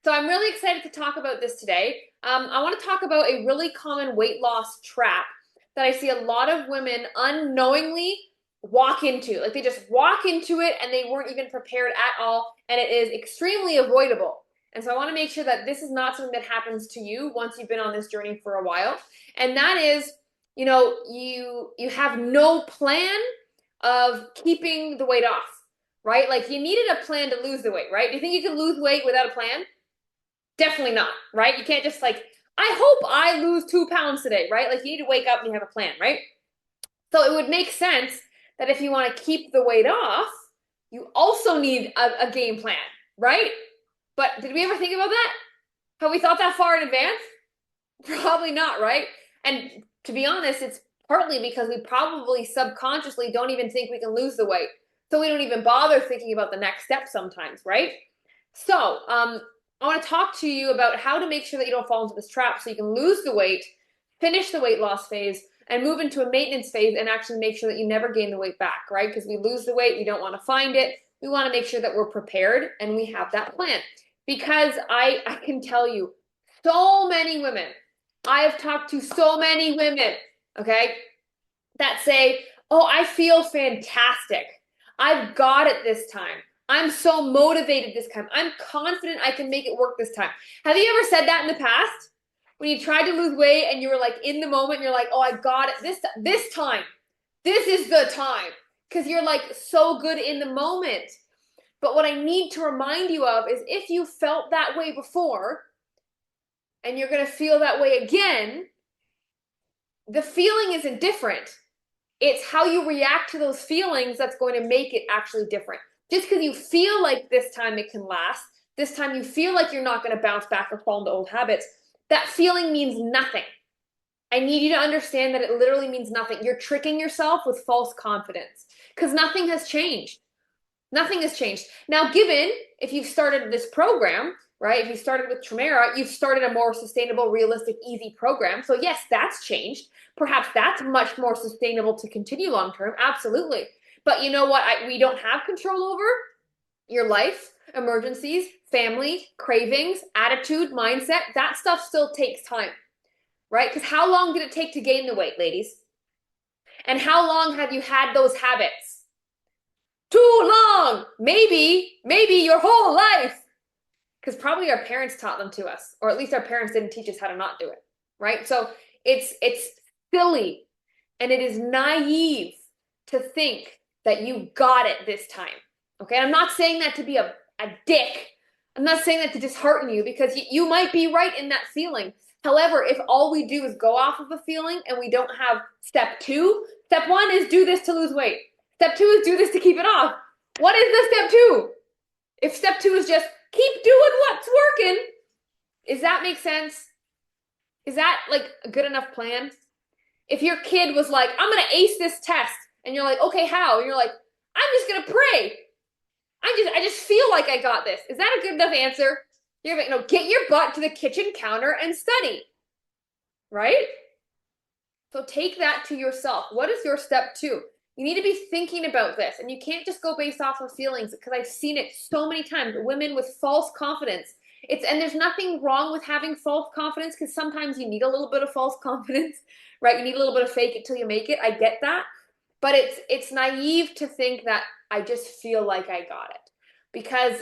So I'm really excited to talk about this today. I want to talk about a really common weight loss trap that I see a lot of women unknowingly walk into. Like they just walk into it and they weren't even prepared at all, and it is extremely avoidable. And so I want to make sure that this is not something that happens to you once you've been on this journey for a while. And that is, you have no plan of keeping the weight off, right? Like you needed a plan to lose the weight, right? Do you think you can lose weight without a plan? Definitely not, right? You can't just like, I hope I lose 2 pounds today, right? Like you need to wake up and you have a plan, right? So it would make sense that if you want to keep the weight off, you also need a game plan, right? But did we ever think about that? Have we thought that far in advance? Probably not, right? And to be honest, it's partly because we probably subconsciously don't even think we can lose the weight. So we don't even bother thinking about the next step sometimes, right? So, I want to talk to you about how to make sure that you don't fall into this trap so you can lose the weight, finish the weight loss phase, and move into a maintenance phase and actually make sure that you never gain the weight back, right? Because we lose the weight, we don't want to find it. We want to make sure that we're prepared and we have that plan. Because I can tell you, so many women, I have talked to so many women, okay, that say, oh, I feel fantastic. I've got it this time. I'm so motivated this time. I'm confident I can make it work this time. Have you ever said that in the past? When you tried to lose weight and you were like in the moment, you're like, oh, I got it this time. This is the time. Because you're like so good in the moment. But what I need to remind you of is if you felt that way before and you're going to feel that way again, the feeling isn't different. It's how you react to those feelings that's going to make it actually different. Just because you feel like this time it can last, this time you feel like you're not going to bounce back or fall into old habits, that feeling means nothing. I need you to understand that it literally means nothing. You're tricking yourself with false confidence because nothing has changed. Nothing has changed. Now, given if you've started this program, right? If you started with Tremera, you've started a more sustainable, realistic, easy program. So yes, that's changed. Perhaps that's much more sustainable to continue long term. Absolutely. But you know what? We don't have control over your life, emergencies, family, cravings, attitude, mindset. That stuff still takes time, right? Because how long did it take to gain the weight, ladies? And how long have you had those habits? Too long. Maybe your whole life. Because probably our parents taught them to us, or at least our parents didn't teach us how to not do it, right? So it's silly and it is naive to think that you got it this time. Okay, I'm not saying that to be a dick. I'm not saying that to dishearten you because you might be right in that feeling. However, if all we do is go off of a feeling and we don't have step two, step one is do this to lose weight. Step two is do this to keep it off. What is the step two? If step two is just keep doing what's working, does that make sense? Is that like a good enough plan? If your kid was like, I'm gonna ace this test, and you're like, okay, how? And you're like, I'm just gonna pray. I just feel like I got this. Is that a good enough answer? You're like, no, get your butt to the kitchen counter and study. Right? So take that to yourself. What is your step two? You need to be thinking about this, and you can't just go based off of feelings because I've seen it so many times. Women with false confidence. And there's nothing wrong with having false confidence because sometimes you need a little bit of false confidence, right? You need a little bit of fake it till you make it. I get that, but it's naive to think that I just feel like I got it because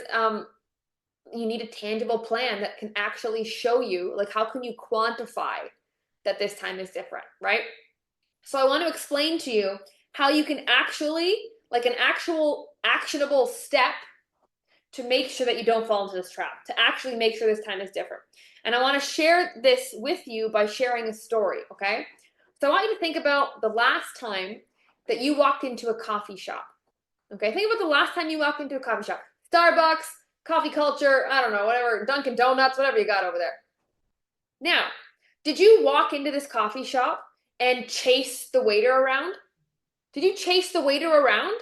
you need a tangible plan that can actually show you, like, how can you quantify that this time is different, right? So I want to explain to you how you can actually, like an actual actionable step to make sure that you don't fall into this trap, to actually make sure this time is different. And I want to share this with you by sharing a story, okay? So I want you to think about the last time that you walked into a coffee shop. Okay, think about the last time you walked into a coffee shop. Starbucks, coffee culture, I don't know, whatever, Dunkin' Donuts, whatever you got over there. Now, did you walk into this coffee shop and chase the waiter around? Did you chase the waiter around?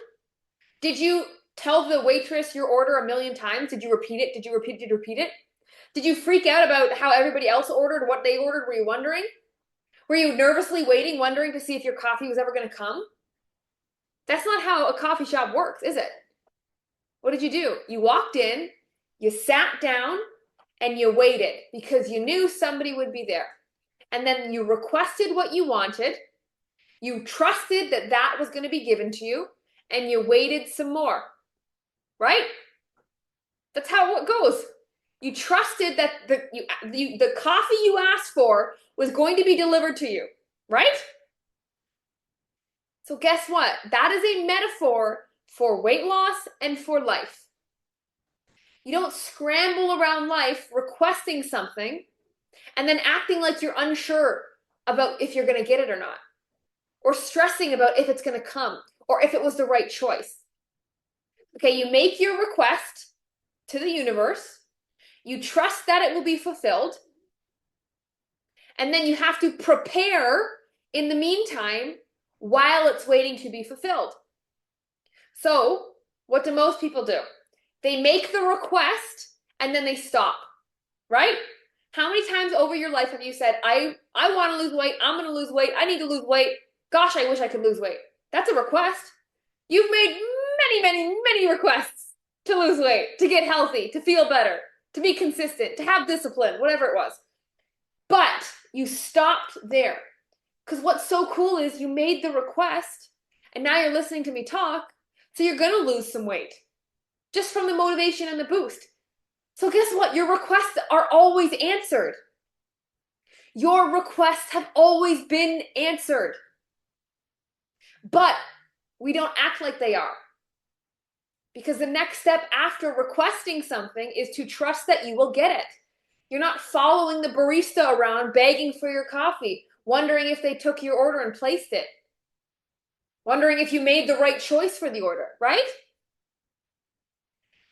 Did you tell the waitress your order a million times? Did you repeat it? Did you repeat it? Did you repeat it? Did you freak out about how everybody else ordered, what they ordered? Were you wondering? Were you nervously waiting, wondering to see if your coffee was ever going to come? That's not how a coffee shop works, is it? What did you do? You walked in, you sat down, and you waited because you knew somebody would be there. And then you requested what you wanted. You trusted that that was going to be given to you, and you waited some more, right? That's how it goes. You trusted that the coffee you asked for was going to be delivered to you, right? So guess what? That is a metaphor for weight loss and for life. You don't scramble around life requesting something and then acting like you're unsure about if you're going to get it or not, or stressing about if it's going to come or if it was the right choice. Okay, you make your request to the universe. You trust that it will be fulfilled. And then you have to prepare in the meantime while it's waiting to be fulfilled. So, what do most people do? They make the request and then they stop, right? How many times over your life have you said, I want to lose weight, I'm going to lose weight, I need to lose weight, gosh, I wish I could lose weight. That's a request. You've made many requests to lose weight, to get healthy, to feel better, to be consistent, to have discipline, whatever it was. But you stopped there. Because what's so cool is you made the request and now you're listening to me talk, so you're going to lose some weight just from the motivation and the boost. So guess what? Your requests are always answered. Your requests have always been answered. But we don't act like they are. Because the next step after requesting something is to trust that you will get it. You're not following the barista around begging for your coffee, wondering if they took your order and placed it, wondering if you made the right choice for the order, right?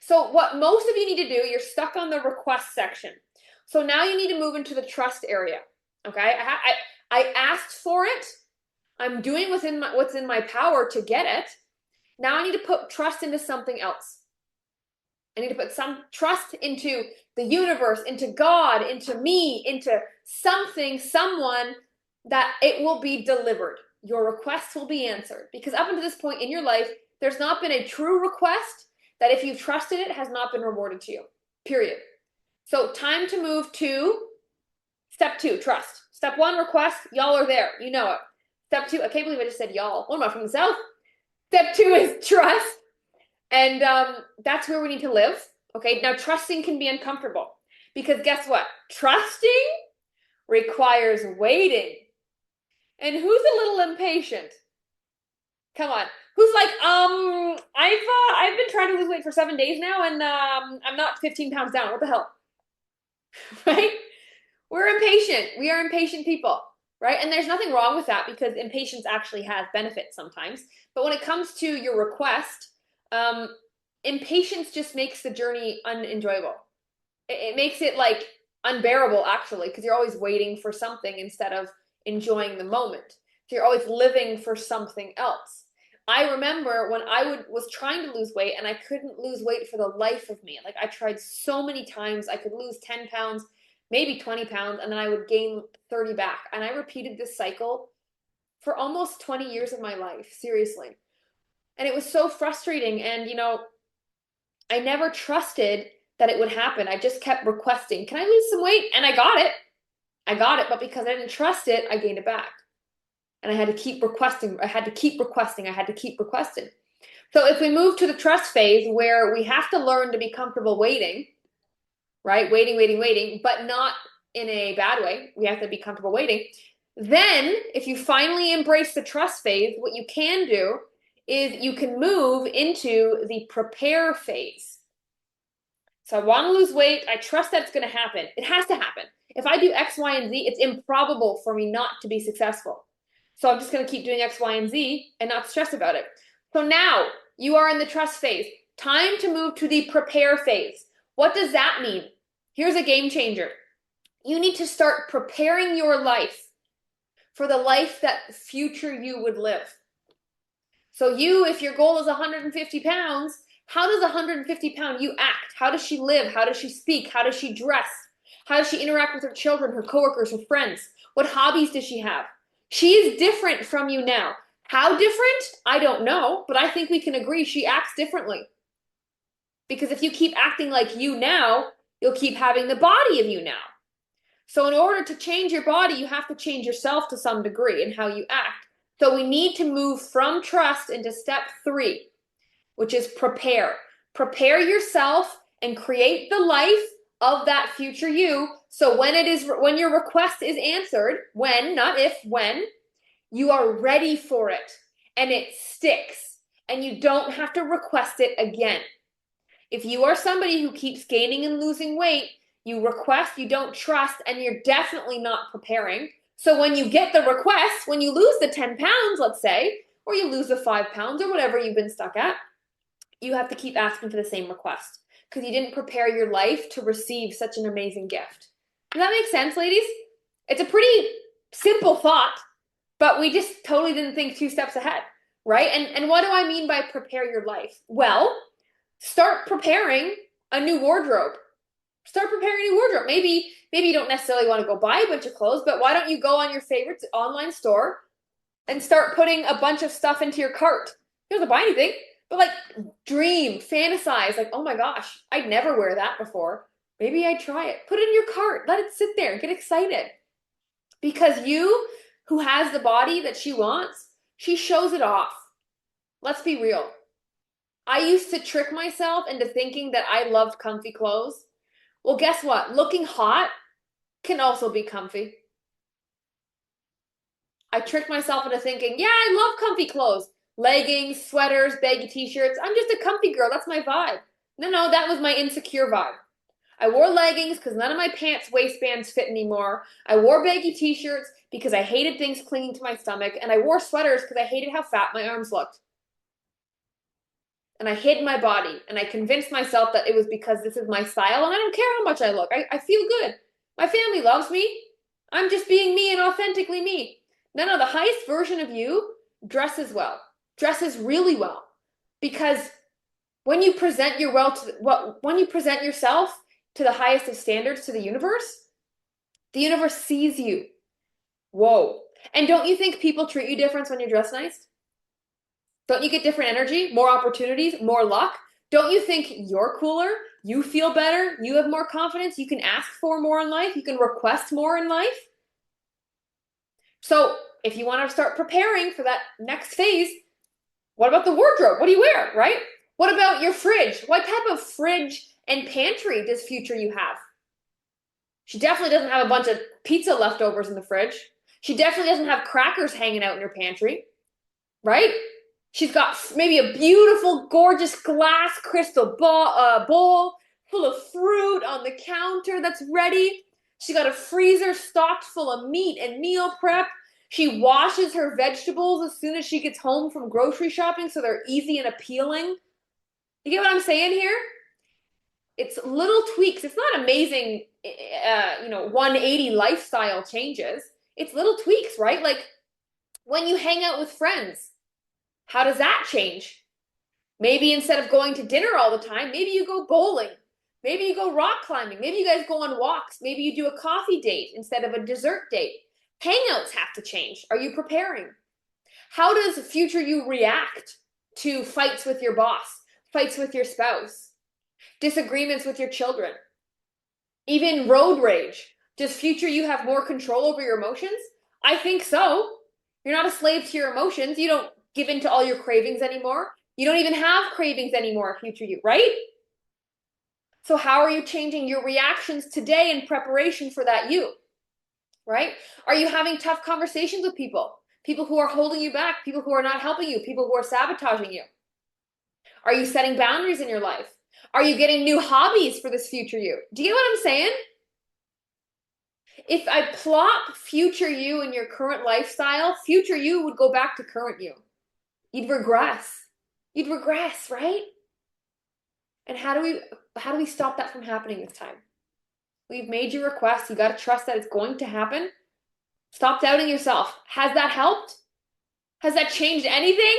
So what most of you need to do, you're stuck on the request section. So now you need to move into the trust area, okay? I asked for it. I'm doing what's in my power to get it. Now I need to put trust into something else. I need to put some trust into the universe, into God, into me, into something, someone, that it will be delivered. Your requests will be answered. Because up until this point in your life, there's not been a true request that if you've trusted it has not been rewarded to you, period. So time to move to step 2, trust. Step 1, request. Y'all are there. You know it. Step 2, I can't believe I just said y'all. What am I, from the South? Step 2 is trust. And that's where we need to live. Okay, now trusting can be uncomfortable because guess what? Trusting requires waiting. And who's a little impatient? Come on. Who's like, I've been trying to lose weight for 7 days now and I'm not 15 pounds down. What the hell? Right? We're impatient. We are impatient people, right? And there's nothing wrong with that because impatience actually has benefits sometimes. But when it comes to your request, impatience just makes the journey unenjoyable. It makes it like unbearable actually, because you're always waiting for something instead of enjoying the moment. So you're always living for something else. I remember when I was trying to lose weight and I couldn't lose weight for the life of me. Like I tried so many times. I could lose 10 pounds, maybe 20 pounds, and then I would gain 30 back. And I repeated this cycle for almost 20 years of my life, seriously. And it was so frustrating. And, I never trusted that it would happen. I just kept requesting, can I lose some weight? And I got it. But because I didn't trust it, I gained it back. And I had to keep requesting. I had to keep requesting. So if we move to the trust phase where we have to learn to be comfortable waiting, right? Waiting, but not in a bad way. We have to be comfortable waiting. Then if you finally embrace the trust phase, what you can do is you can move into the prepare phase. So I want to lose weight. I trust that it's going to happen. It has to happen. If I do X, Y, and Z, it's improbable for me not to be successful. So I'm just going to keep doing X, Y, and Z and not stress about it. So now you are in the trust phase. Time to move to the prepare phase. What does that mean? Here's a game changer. You need to start preparing your life for the life that future you would live. So if your goal is 150 pounds, how does 150-pound you act? How does she live? How does she speak? How does she dress? How does she interact with her children, her coworkers, her friends? What hobbies does she have? She is different from you now. How different? I don't know, but I think we can agree she acts differently. Because if you keep acting like you now, You'll keep having the body of you now. So in order to change your body, you have to change yourself to some degree in how you act. So we need to move from trust into step 3, which is prepare. Prepare yourself and create the life of that future you. So when your request is answered, when, not if, when, you are ready for it and it sticks and you don't have to request it again. If you are somebody who keeps gaining and losing weight, you request, you don't trust, and you're definitely not preparing. So when you get the request, when you lose the 10 pounds, let's say, or you lose the 5 pounds or whatever you've been stuck at, you have to keep asking for the same request because you didn't prepare your life to receive such an amazing gift. Does that make sense, ladies? It's a pretty simple thought, but we just totally didn't think 2 steps ahead, right? And what do I mean by prepare your life? Well, start preparing a new wardrobe. Start preparing a new wardrobe. Maybe you don't necessarily want to go buy a bunch of clothes, but why don't you go on your favorite online store and start putting a bunch of stuff into your cart? You don't have to buy anything, but like dream, fantasize, like, oh my gosh, I'd never wear that before. Maybe I'd try it. Put it in your cart. Let it sit there. Get excited. Because you, who has the body that she wants, she shows it off. Let's be real. I used to trick myself into thinking that I loved comfy clothes. Well, guess what? Looking hot can also be comfy. I tricked myself into thinking, yeah, I love comfy clothes. Leggings, sweaters, baggy t-shirts. I'm just a comfy girl. That's my vibe. No, that was my insecure vibe. I wore leggings because none of my pants waistbands fit anymore. I wore baggy t-shirts because I hated things clinging to my stomach. And I wore sweaters because I hated how fat my arms looked. And I hid my body. And I convinced myself that it was because this is my style. And I don't care how much I look. I feel good. My family loves me. I'm just being me and authentically me. No, the highest version of you dresses well. Dresses really well. Because when you present when you present yourself to the highest of standards to the universe sees you. Whoa. And don't you think people treat you different when you dress nice? Don't you get different energy, more opportunities, more luck? Don't you think you're cooler? You feel better? You have more confidence? You can ask for more in life? You can request more in life? So if you want to start preparing for that next phase, what about the wardrobe? What do you wear, right? What about your fridge? What type of fridge and pantry does future you have? She definitely doesn't have a bunch of pizza leftovers in the fridge. She definitely doesn't have crackers hanging out in her pantry, right? She's got maybe a beautiful, gorgeous glass crystal bowl full of fruit on the counter that's ready. She got a freezer stocked full of meat and meal prep. She washes her vegetables as soon as she gets home from grocery shopping so they're easy and appealing. You get what I'm saying here? It's little tweaks. It's not amazing, 180 lifestyle changes. It's little tweaks, right? Like when you hang out with friends, how does that change? Maybe instead of going to dinner all the time, maybe you go bowling. Maybe you go rock climbing. Maybe you guys go on walks. Maybe you do a coffee date instead of a dessert date. Hangouts have to change. Are you preparing? How does future you react to fights with your boss, fights with your spouse, disagreements with your children, even road rage? Does future you have more control over your emotions? I think so. You're not a slave to your emotions. You don't give in to all your cravings anymore. You don't even have cravings anymore, future you, right? So how are you changing your reactions today in preparation for that you, right? Are you having tough conversations with people? People who are holding you back, people who are not helping you, people who are sabotaging you? Are you setting boundaries in your life? Are you getting new hobbies for this future you? Do you get what I'm saying? If I plop future you in your current lifestyle, future you would go back to current you. You'd regress. You'd regress, right? And how do we stop that from happening this time? We've made your request. You got to trust that it's going to happen. Stop doubting yourself. Has that helped? Has that changed anything?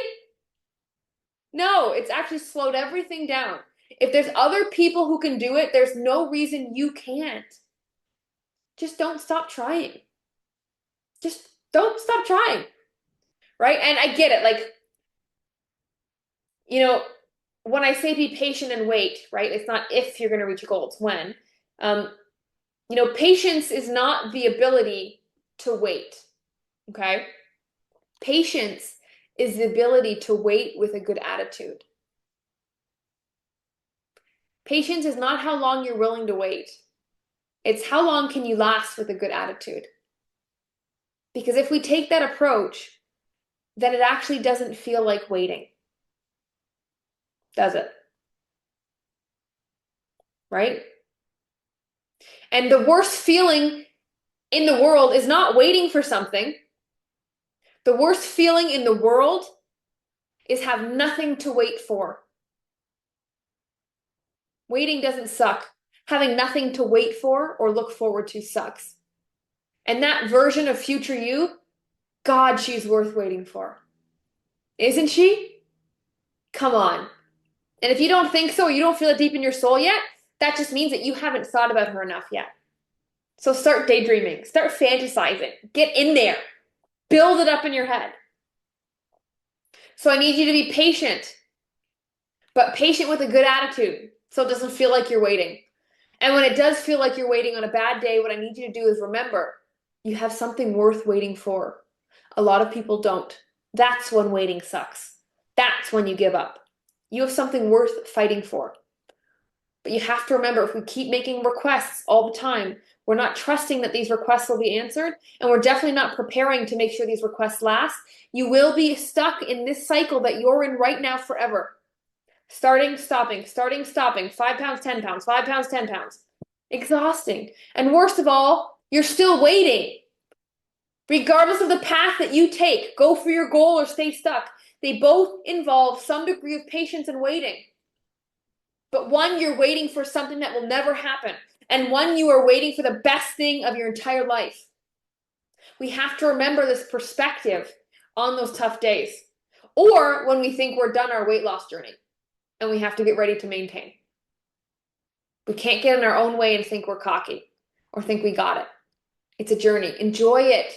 No, it's actually slowed everything down. If there's other people who can do it, there's no reason you can't. Just don't stop trying. Just don't stop trying. Right? And I get it. Like, when I say be patient and wait, right? It's not if you're going to reach a goal, it's when. Patience is not the ability to wait, okay? Patience is the ability to wait with a good attitude. Patience is not how long you're willing to wait. It's how long can you last with a good attitude. Because if we take that approach, then it actually doesn't feel like waiting. Does it? Right? And the worst feeling in the world is not waiting for something. The worst feeling in the world is have nothing to wait for. Waiting doesn't suck. Having nothing to wait for or look forward to sucks. And that version of future you, God, she's worth waiting for. Isn't she? Come on. And if you don't think so, or you don't feel it deep in your soul yet, that just means that you haven't thought about her enough yet. So start daydreaming, start fantasizing, get in there, build it up in your head. So I need you to be patient, but patient with a good attitude so it doesn't feel like you're waiting. And when it does feel like you're waiting on a bad day, what I need you to do is remember, you have something worth waiting for. A lot of people don't. That's when waiting sucks. That's when you give up. You have something worth fighting for. But you have to remember, if we keep making requests all the time, we're not trusting that these requests will be answered, and we're definitely not preparing to make sure these requests last. You will be stuck in this cycle that you're in right now forever. Starting, stopping, 5 pounds, 10 pounds, 5 pounds, 10 pounds. Exhausting. And worst of all, you're still waiting. Regardless of the path that you take, go for your goal or stay stuck. They both involve some degree of patience and waiting. But one, you're waiting for something that will never happen. And one, you are waiting for the best thing of your entire life. We have to remember this perspective on those tough days. Or when we think we're done our weight loss journey and we have to get ready to maintain. We can't get in our own way and think we're cocky or think we got it. It's a journey. Enjoy it.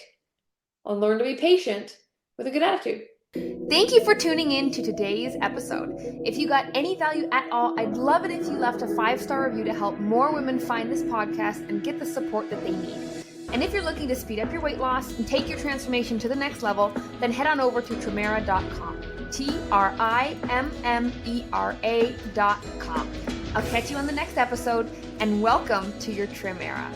And learn to be patient with a good attitude. Thank you for tuning in to today's episode. If you got any value at all, I'd love it if you left a 5-star review to help more women find this podcast and get the support that they need. And if you're looking to speed up your weight loss and take your transformation to the next level, then head on over to Trimera.com. TRIMMERA.com. I'll catch you on the next episode, and welcome to your Trim Era.